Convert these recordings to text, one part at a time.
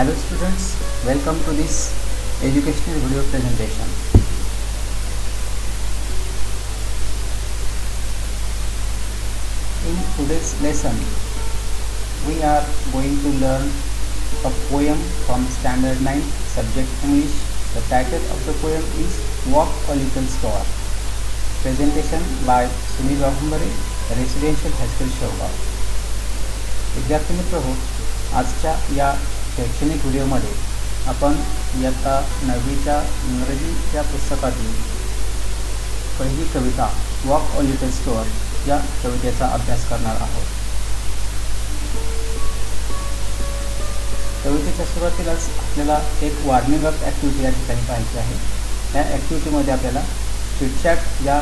Hello students, welcome to this educational video presentation. In today's lesson, we are going to learn a poem from Standard 9, Subject English. The title of the poem is Walk a Little Slower. Presentation by Sunil Vaghambare, Residential High School, Shawgaon. विद्यार्थी मित्रहो, आजच्या या शैक्षणिक व्हिडिओमध्ये आपण इयत्ता 9वीच्या इंग्रजीच्या पुस्तकातील पहिली कविता वॉक अ लिटल स्लोअर या कवितेचा अभ्यास करणार आहोत. कवितेच्या सुरुवातीलाच आपल्याला एक वॉर्मिंग अप ॲक्टिव्हिटी या ठिकाणी पाहायची आहे. या ॲक्टिव्हिटीमध्ये आपल्याला चिटचॅट या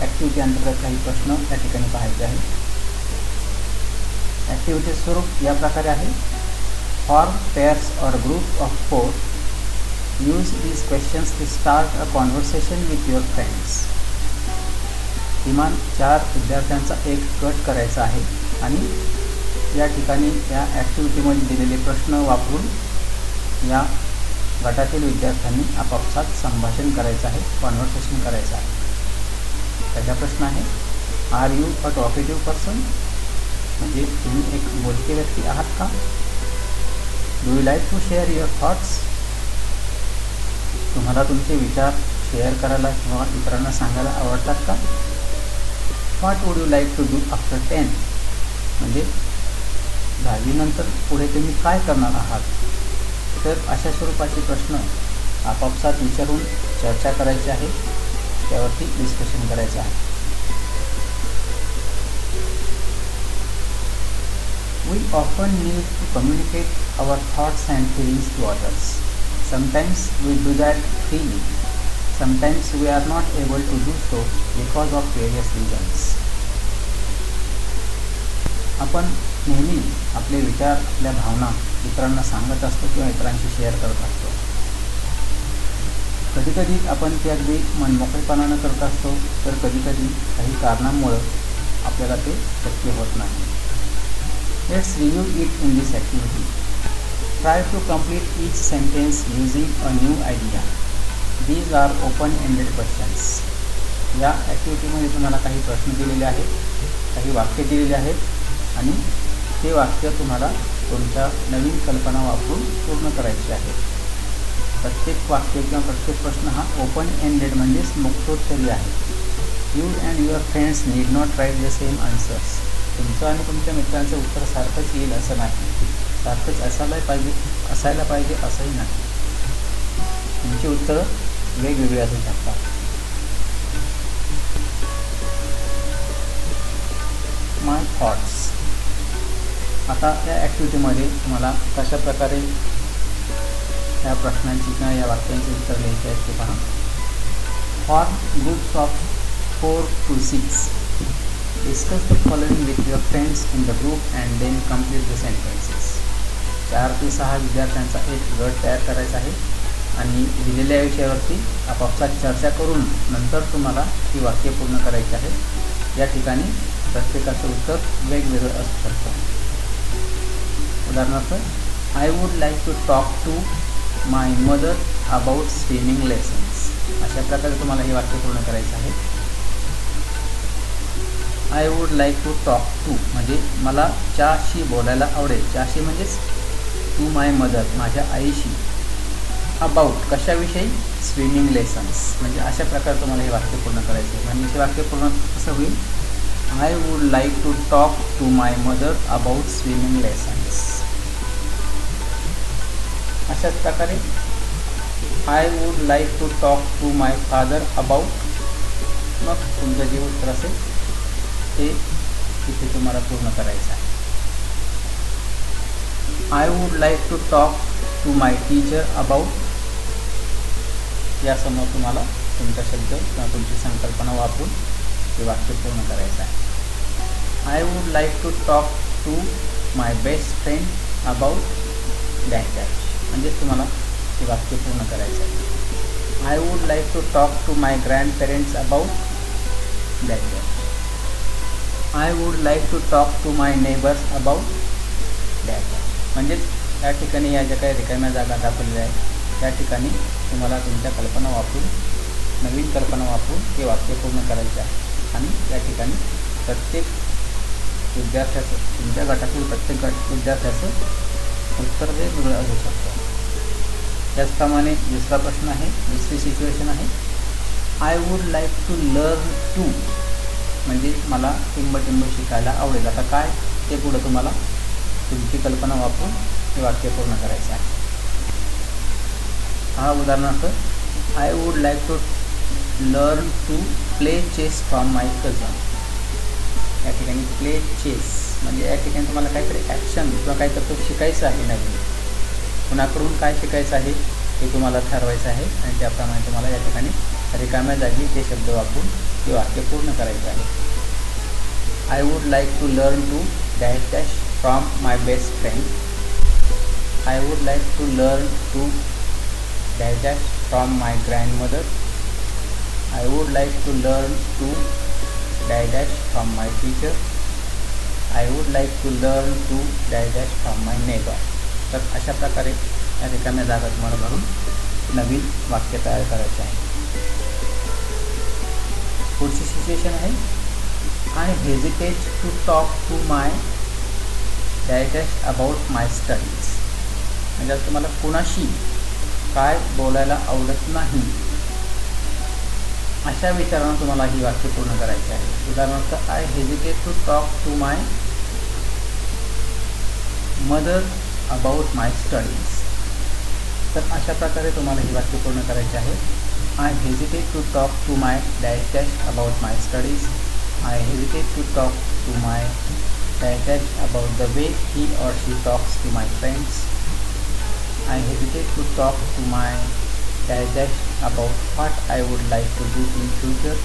ॲक्टिव्हिटी अंतर्गत काही प्रश्न या ठिकाणी पाहायचे आहेत. ॲक्टिव्हिटी स्वरूप या प्रकारे आहे. Form pairs or group of 4. Use these questions to start a conversation with your friends. किमान 4 विद्यार्थ्यांचा एक गट करायचा आहे आणि या ठिकाणी या ॲक्टिव्हिटीमध्ये दिलेले प्रश्न वापरून या गटातील विद्यार्थ्यांनी आपापसात संभाषण करायचं आहे, कॉन्व्हर्सेशन करायचं आहे. पहिला प्रश्न आहे, are you a talkative person? म्हणजे तुम्ही एक बोलके व्यक्ती आहात का? Do you like to share your thoughts? तुम्हाला तुमचे विचार शेअर करायला किंवा इतरांना सांगायला आवडतात का? What would you like to do after 10? म्हणजे 10वी नंतर पुढे तुम्ही काय करणार आहात? तर अशा स्वरूपाचे प्रश्न आपापसात विचारून चर्चा करायची आहे, त्यावरती डिस्कशन करायचं आहे. We often need to communicate our thoughts and feelings to others. Sometimes we do that freely. Sometimes we are not able to do so because of various reasons. आपण नेहमी आपले विचार, आपल्या भावना इतरांना सांगत असतो किंवा इतरांशी शेअर करत असतो. कधीकधी आपण ते अगदी मनमोकळेपणानं करत असतो, तर कधीकधी काही कारणांमुळे आपल्याला ते शक्य होत नाही. Let's review it in this activity. Try to complete each sentence using a new idea. These are open-ended questions. या ॲक्टिव्हिटीमध्ये तुम्हाला काही प्रश्न दिलेले आहेत, काही वाक्य दिलेले आहेत आणि ते वाक्य तुम्हाला तुमच्या नवीन कल्पना वापरून पूर्ण करायचे आहेत. प्रत्येक वाक्य किंवा प्रत्येक प्रश्न हा ओपन-एंडेड म्हणजेच मुक्तोत्तरी आहे. You and your friends need not write the same answers. तुमचं आणि तुमच्या मित्रांचं उत्तर सारखंच येईल असं नाही, सारखंच असायला पाहिजे असंही नाही. तुमची उत्तरं वेगवेगळी असू शकतात. माय थॉट्स. आता या ॲक्टिव्हिटीमध्ये तुम्हाला कशा प्रकारे या प्रश्नांची किंवा या वाक्यांची उत्तर लिहायची आहेत ते पहा. Form groups of 4 to 6. Discuss the following with your friends in the group and then complete the sentences. 4 ते 6 विद्यार्थ्यांचा एक गट तयार करायचा आहे आणि दिलेल्या विषयावरती आपापसात चर्चा करून नंतर तुम्हाला ही वाक्य पूर्ण करायची आहेत. या ठिकाणी प्रत्येकाचं उत्तर वेगवेगळं असू शकतं. उदाहरणार्थ, I would like to talk to my mother about swimming lessons. अशा प्रकारे तुम्हाला हे वाक्य पूर्ण करायचं आहे. I would like to talk to म्हणजे मला च्याशी बोलायला आवडेल. च्याशी म्हणजेच टू माय मदर, माझ्या आईशी. अबाउट कशाविषयी? Swimming lessons. म्हणजे अशा प्रकारे तुम्हाला हे वाक्य पूर्ण करायचं आहे. म्हणजे हे वाक्य पूर्ण कसं होईल? I would like to talk to my mother about swimming lessons. अशाच प्रकारे I would like to talk to my father about. मग तुमचं जे उत्तर असेल ते तिथे तुम्हाला पूर्ण करायचं आहे. I would like to talk to my teacher about. यासमोर तुम्हाला तुमचा शब्द किंवा तुमची संकल्पना वापरून ते वाक्य पूर्ण करायचं आहे. I would like to talk to my best friend about dash dash. म्हणजेच तुम्हाला ते वाक्य पूर्ण करायचं आहे. I would like to talk to my grandparents about dash dash. I would like to talk to my neighbors about that. म्हणजेच या ठिकाणी या ज्या काही रिकाम्या जागा दाखवलेल्या आहेत त्या ठिकाणी तुम्हाला तुमच्या कल्पना वापरून, नवीन कल्पना वापरून ते वाक्य पूर्ण करायचे आहे. आणि या ठिकाणी प्रत्येक विद्यार्थ्याचं, तुमच्या गटातील प्रत्येक विद्यार्थ्याचं उत्तर जे वेगळं असू शकतं. त्याचप्रमाणे दुसरा प्रश्न आहे, दुसरी सिच्युएशन आहे, I would like to learn to, म्हणजे मला टिंब शिकायला आवडेल. आता काय ते पुढं तुम्हाला तुमची कल्पना वापरून हे वाक्य पूर्ण करायचं आहे. हा उदाहरणार्थ, I would like to learn to play chess from my cousin. या ठिकाणी प्ले चेस म्हणजे या ठिकाणी तुम्हाला काहीतरी ॲक्शन किंवा काहीतरी शिकायचं आहे नवीन. कुणाकडून काय शिकायचं आहे हे तुम्हाला ठरवायचं आहे आणि त्याप्रमाणे तुम्हाला या ठिकाणी रिकाम्या जागी ते शब्द वापरून ते वाक्य पूर्ण करायचं आहे. I would like to learn to dash dash from my best friend. I would like to learn to dash dash from my grandmother. I would like to learn to dash dash from my teacher. I would like to learn to dash dash from my neighbour. तर अशा प्रकारे या रिकाम्या जागा तुम्हाला भरून नवीन वाक्य तयार करायचे आहे. पुढची सिच्युएशन आहे, I hesitate to talk to my dash dash about my studies. म्हणजे आज तुम्हाला कुणाशी काय बोलायला आवडत नाही अशा विचारानं तुम्हाला ही वाक्य पूर्ण करायची आहे. उदाहरणार्थ, I hesitate to talk to my mother about my studies. तर अशा प्रकारे तुम्हाला ही वाक्य पूर्ण करायची आहे. I hesitate to talk to my dash dash about my studies. I hesitate to talk to my dash dash about the way he or she talks to my friends. I hesitate to talk to my dash dash about what I would like to do in future.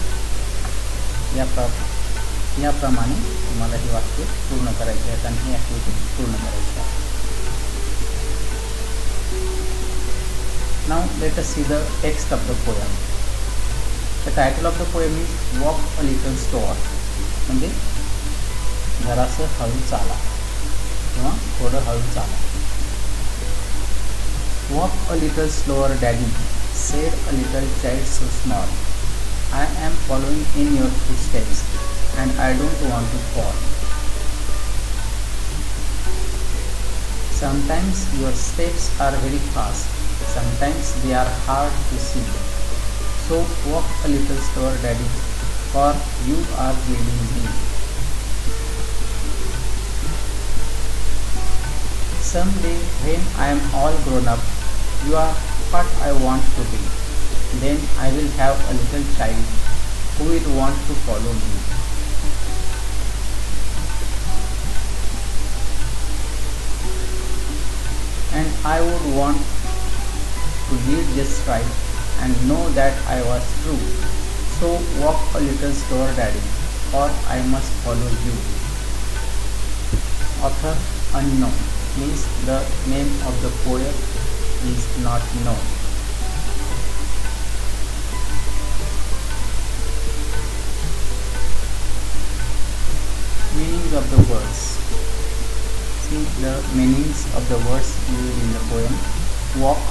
याप्रमाणे तुम्हाला ही वाक्य पूर्ण करायची आहेत आणि ही activity पूर्ण करायची आहे. Now let us see the text of the poem. The title of the poem is Walk a Little Slower. म्हणजे जरासं हळू चाला किंवा थोडं हळू चाला. Walk a little slower, Daddy, said a little child so small. I am following in your footsteps and I don't want to fall. Sometimes your steps are very fast. Sometimes they are hard to see. So walk a little slower, Daddy, for you are leading me. Someday when I am all grown up, you are what I want to be. Then I will have a little child who will want to follow me. And I would want to lead just right and know that I was true. So walk a little slower, Daddy, or I must follow you. Author unknown means the name of the poet is not known. Meanings of the words. See the meanings of the words used in the poem. Walk.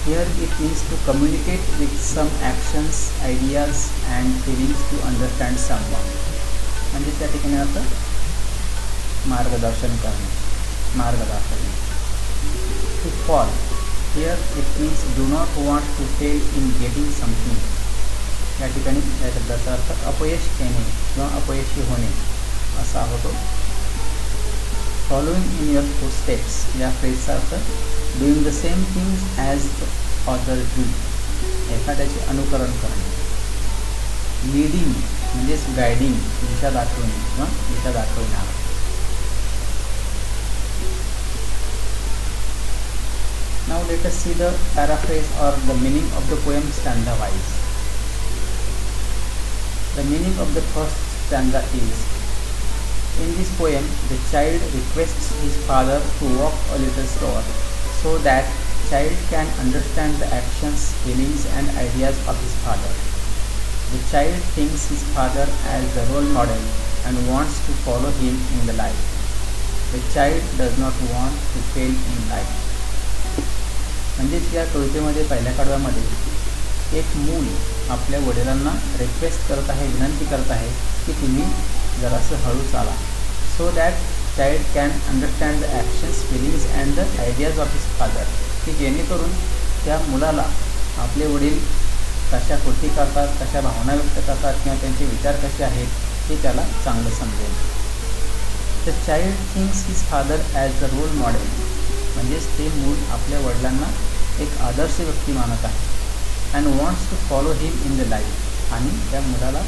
Here it means to communicate with some actions, ideas and feelings to understand someone. म्हणजे त्या ठिकाणी अर्थ मार्गदर्शन करणे, मार्ग दाखवणे. To fall. Here it means do not want to fail in getting something. या ठिकाणी या शब्दाचा अर्थ अपयश येणे किंवा अपयशी होणे असा होतो. Following in your footsteps या फ्रेजचा अर्थ doing the same things as the other do. एखाद्याचे अनुकरण करणे. Leading म्हणजेच गायडिंग, दिशा दाखवणे किंवा दिशा दाखवणार. Now let us see the paraphrase or the meaning of the poem stanza wise. The meaning of the first stanza is, in this poem the child requests his father to walk a little slower so that child can understand the actions, feelings and ideas of his father. The child thinks his father as the role model and wants to follow him in the life. The child does not want to fail in life. म्हणजेच या कवितेमध्ये पहिल्या कडव्यामध्ये एक मूल आपल्या वडिलांना request करत आहे, विनंती करत आहे की तुम्ही जरासं हळू चाला, so that child can understand the actions, feelings and the ideas of his father. की जेणेकरून त्या मुलाला आपले वडील कशा कृती करतात, कशा भावना व्यक्त करतात किंवा त्यांचे विचार कसे आहेत हे त्याला चांगलं समजेल. The child thinks his father as the role model. म्हणजेच ते मूल आपल्या वडिलांना एक आदर्श व्यक्ती मानत आहे. And wants to follow him in the life. आणि त्या मुलाला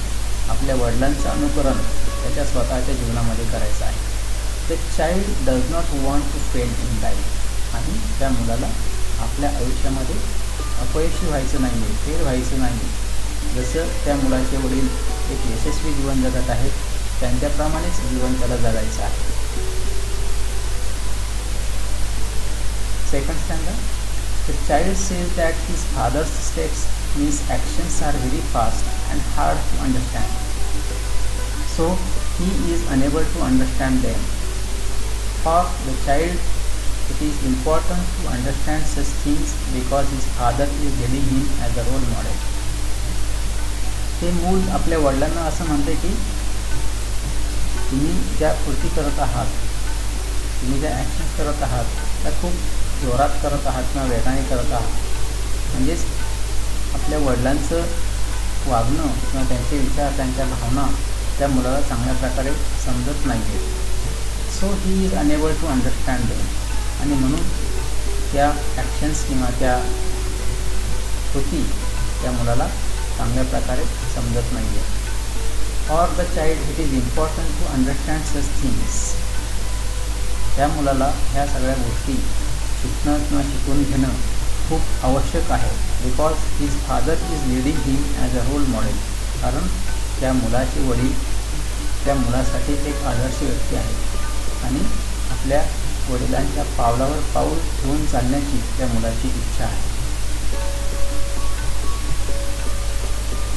आपल्या वडिलांचं अनुकरण त्याच्या स्वतःच्या जीवनामध्ये करायचं आहे. The child does not want to fail in life. आणि त्या मुलाला आपल्या आयुष्यामध्ये अपयशी व्हायचं नाही आहे, फेल व्हायचं नाही. जसं त्या मुलाचे वडील एक यशस्वी जीवन जगत आहेत त्यांच्याप्रमाणेच जीवन त्याला जगायचं आहे. Second standard. The child says that his father's steps means actions are very fast and hard to understand, so he is unable to understand them. For the child it is important to understand such things because his father is leading him as a role model. ते मूल आपल्या वडिलांना असं म्हणते की तुम्ही ज्या कृती करत आहात, तुम्ही ज्या ॲक्शन्स करत आहात त्या खूप जोरात करत आहात किंवा वेगाने करत आहात. म्हणजेच आपल्या वडिलांचं वागणं किंवा त्यांचे विचार, त्यांच्या भावना त्या मुलाला चांगल्या प्रकारे समजत नाही आहेत. So he is unable to understand them. आणि म्हणून त्या ॲक्शन्स किंवा त्या कृती त्या मुलाला चांगल्या प्रकारे समजत नाही आहे. For the child it is important to understand such things. त्या मुलाला ह्या सगळ्या गोष्टी शिकणं किंवा शिकून घेणं खूप आवश्यक आहे. Because his father is leading him as a role model. कारण त्या मुलाचे वडील त्या मुलासाठी एक आदर्श व्यक्ती आहेत आणि आपल्या वडिलांच्या पावलावर पाऊल ठेवून चालण्याची त्या मुलाची इच्छा आहे.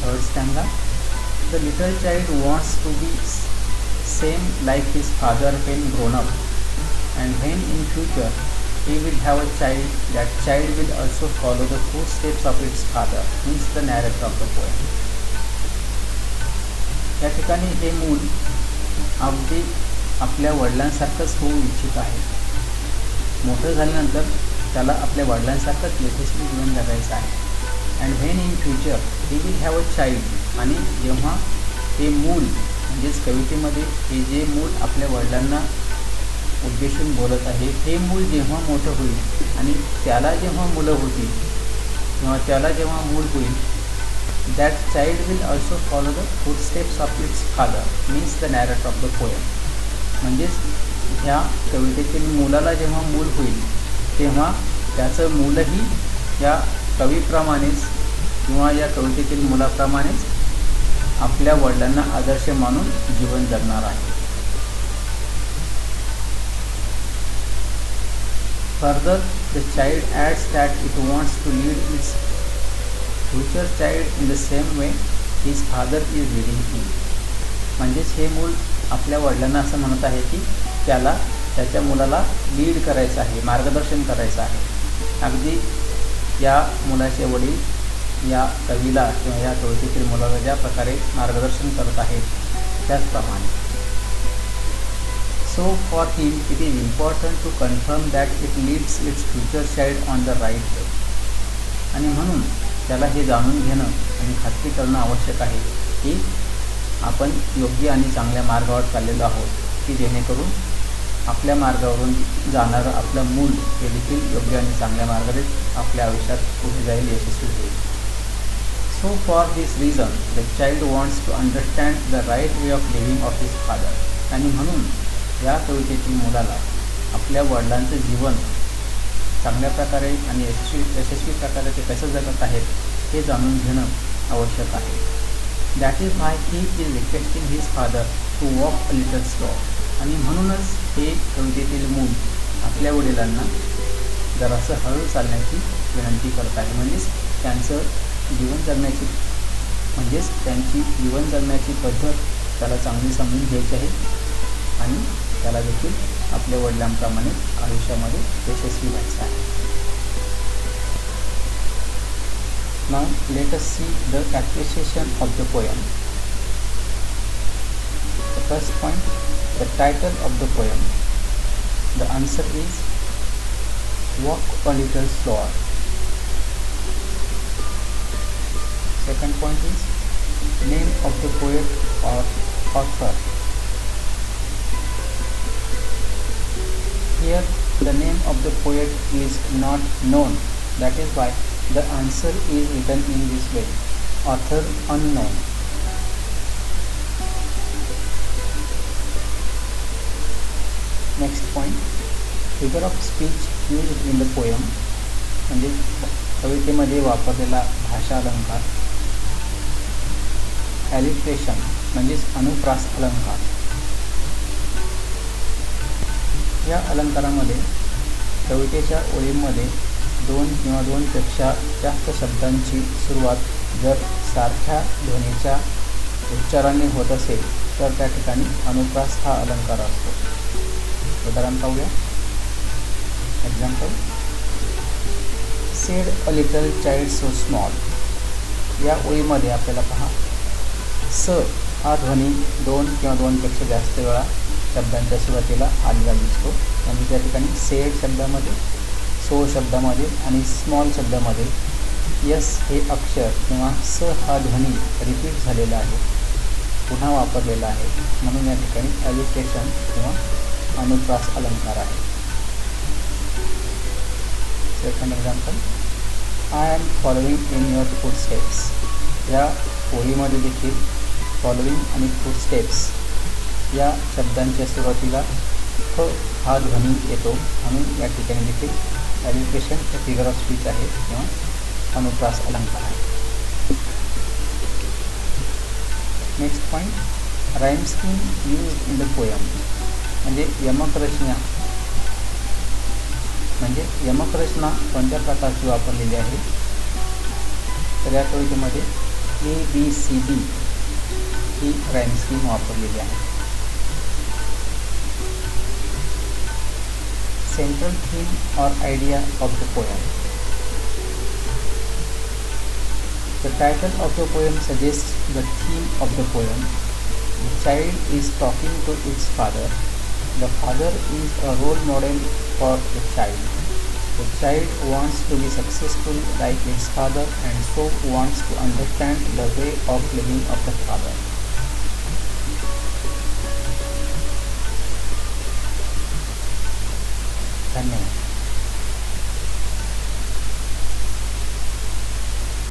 थर्ड स्टँडा. The little child wants to be same like his father when grown up and when in future he will have a child, that child will also follow the footsteps of its father, means the narrator of the poem. या ठिकाणी हे मूल अगदी आपल्या वडिलांसारखंच होऊ इच्छित आहे. मोठं झाल्यानंतर त्याला आपल्या वडिलांसारखंच यशस्वी जीवन जगायचं आहे. And when in future he will have a child. आणि जेव्हा हे मूल म्हणजेच कवितेमध्ये हे जे मूल आपल्या वडिलांना उद्देशून बोलत आहे, हे मूल जेव्हा मोठं होईल आणि त्याला जेव्हा मुलं होतील किंवा त्याला जेव्हा मूल होईल, that child will also follow the footsteps of its father, means the narrator of the poem. म्हणजेच ह्या कवितेतील मुलाला जेव्हा मूल होईल तेव्हा त्याचं मूलही या कवीप्रमाणेच किंवा या कवितेतील मुलाप्रमाणेच आपल्या वडिलांना आदर्श मानून जीवन जगणार आहे. Further, the child adds that it wants to lead its future child in the same way his father is leading him. म्हणजेच हे मूल आपल्या वडिलांना असं म्हणत आहे की त्याला त्याच्या मुलाला लीड करायचं आहे, मार्गदर्शन करायचं आहे. अगदी या मुलाचे वडील या कवीला किंवा या कवितेतील मुलाला ज्या प्रकारे मार्गदर्शन करत आहेत त्याचप्रमाणे. So for him it is important to confirm that it leads its future child on the right way. आणि म्हणून त्याला हे जाणून घेणं आणि खात्री करणं आवश्यक आहे की आपण योग्य आणि चांगल्या मार्गावर चाललेलो आहोत, की जेणेकरून आपल्या मार्गावरून जाणारं आपलं मूल हे देखील योग्य आणि चांगल्या मार्गाने आपल्या आयुष्यात पुढे जाईल, यशस्वी होईल. So for this reason the child wants to understand the right way of living of his father. आणि म्हणून या कवितेतील मुलाला आपल्या वडिलांचं जीवन चांगल्या प्रकारे आणि यशस्वी प्रकारे ते कसं जगत आहेत हे जाणून घेणं आवश्यक आहे. That is why he is requesting his father to walk a little slow. आणि म्हणूनच हे कवितेतील मूल आपल्या वडिलांना जरासं हळू चालण्याची विनंती करत आहे. म्हणजेच त्यांचं जीवन जगण्याची त्यांची जीवन जगण्याची पद्धत त्याला चांगली समजून घ्यायची आहे आणि त्याला देखील आपल्या वडिलांप्रमाणे आयुष्यामध्ये यशस्वी व्हायचं आहे. Now let us see the appreciation of the poem. The first point, the title of the poem. The answer is Walk a Little Slower. Second point is name of the poet or author. Here the name of the poet is not known, that is why the answer is written in this way, author unknown. Next point, figure of speech used in the poem, म्हणजे कवितेमध्ये वापरलेला भाषा अलंकार. ॲलिट्रेशन म्हणजेच अनुप्रास अलंकार. या अलंकारामध्ये कवितेच्या ओळींमध्ये 2 किंवा 2 पेक्षा जास्त शब्दांची सुरुवात जर सारख्या ध्वनीच्या उच्चाराने होत असेल तर त्या ठिकाणी अनुप्रास हा अलंकार असतो. उदाहरण पाहूया. Example, sed a little child so small. या ओळीमध्ये आपल्याला पहा स हा ध्वनी 2 किंवा 2 पेक्षा जास्त वेळा शब्दांच्या सुरुवातीला आलेला दिसतो. म्हणजे त्या ठिकाणी सेड शब्दामध्ये, सो शब्दामध्ये आणि स्मॉल शब्दामध्ये यस हे अक्षर किंवा स हा ध्वनी रिपीट झालेला आहे, पुन्हा वापरलेला आहे, म्हणून या ठिकाणी ॲलिट्रेशन किंवा अनुप्रास अलंकार आहे. Second example, I am following in your footsteps. या ओळीमध्ये देखील फॉलोइंग आणि फूटस्टेप्स या शब्दांच्या सुरुवातीला फ हा ध्वनी येतो, म्हणून या ठिकाणी देखील ॲलिट्रेशन हे फिगर ऑफ स्पीच आहे किंवा अनुप्रास अलंकार आहे. Next point, rhyme scheme used in the poem. म्हणजे यमकरचना, म्हणजे यमकरचना कोणत्या प्रकारची वापरलेली आहे. तर या कवितेमध्ये ABCD ही राईम स्कीम वापरलेली आहे. Central theme or idea of the poem. The title of the poem suggests the theme of the poem. The child is talking to its father. The father is a role model for the child. The child wants to be successful like its father and so wants to understand the way of living of the father. धन्यवाद.